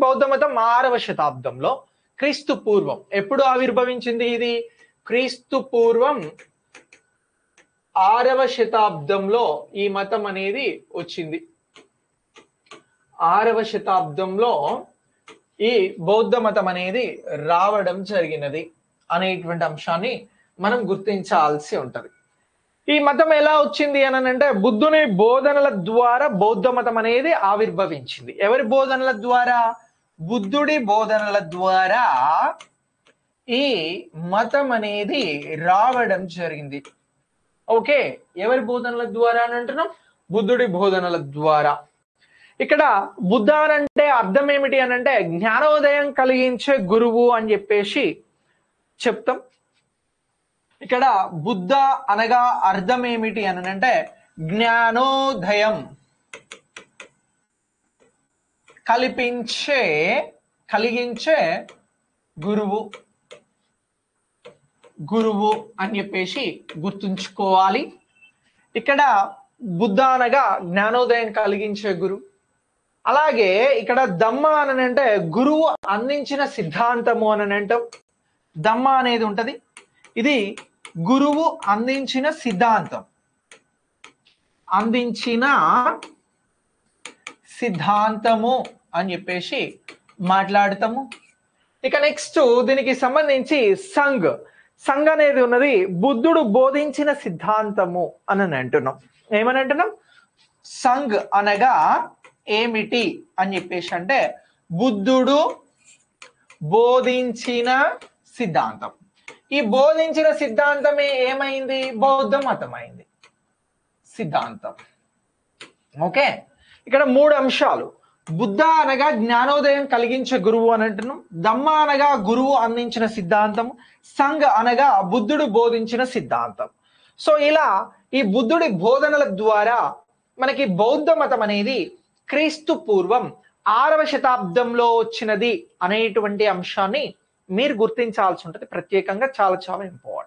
బౌద్ధ మతం 6వ శతాబ్దంలో క్రీస్తు పూర్వం ఎప్పుడు ఆవిర్భవించింది? ఇది క్రీస్తు పూర్వం 6వ శతాబ్దంలో ఈ మతం అనేది వచ్చింది. 6వ శతాబ్దంలో ఈ బౌద్ధ మతం అనేది రావడం జరిగినది అనేటువంటి అంశాన్ని మనం గుర్తించాల్సి ఉంటది. ఈ మతం ఎలా వచ్చింది అని అంటే బుద్ధుని బోధనల ద్వారా బౌద్ధ మతం అనేది ఆవిర్భవించింది. ఎవరి బోధనల ద్వారా? బుద్ధుడి బోధనల ద్వారా ఈ మతం అనేది రావడం జరిగింది. ఓకే, ఎవరి బోధనల ద్వారా అని అంటున్నాం? బుద్ధుడి బోధనల ద్వారా. ఇక్కడ బుద్ధ అంటే అర్థం ఏమిటి అని అంటే జ్ఞానోదయం కలిగించే గురువు అని చెప్పేసి చెప్తాం. ఇక్కడ బుద్ధ అనగా అర్థం ఏమిటి అని అంటే జ్ఞానోదయం కలిగించే గురువు అని చెప్పేసి గుర్తుంచుకోవాలి. ఇక్కడ బుద్ధ అనగా జ్ఞానోదయం కలిగించే గురువు. అలాగే ఇక్కడ ధమ్మ అని అంటే గురువు అందించిన సిద్ధాంతము అని అంటాం. ధమ్మ అనేది ఉంటది, ఇది గురువు అందించిన సిద్ధాంతము అని చెప్పేసి మాట్లాడతాము. ఇక నెక్స్ట్ దీనికి సంబంధించి సంఘ్ అనేది ఉన్నది బుద్ధుడు బోధించిన సిద్ధాంతము అని అంటున్నాం. ఏమని అంటున్నాం? సంఘ్ అనగా ఏమిటి అని చెప్పేసి అంటే బుద్ధుడు బోధించిన సిద్ధాంతం. ఈ బోధించిన సిద్ధాంతమే ఏమైంది? బౌద్ధ మతం అయింది సిద్ధాంతం. ఓకే, ఇక్కడ 3 అంశాలు. బుద్ధ అనగా జ్ఞానోదయం కలిగించే గురువు అని అంటున్నాం. ధమ్మ అనగా గురువు అందించిన సిద్ధాంతం. సంఘ్ అనగా బుద్ధుడు బోధించిన సిద్ధాంతం. సో ఇలా ఈ బుద్ధుడి బోధనల ద్వారా మనకి బౌద్ధ మతం అనేది క్రీస్తు పూర్వం 6వ శతాబ్దంలో వచ్చినది అనేటువంటి అంశాన్ని మీరు గుర్తించాల్సి ఉంటుంది. ప్రత్యేకంగా చాలా చాలా ఇంపార్టెంట్.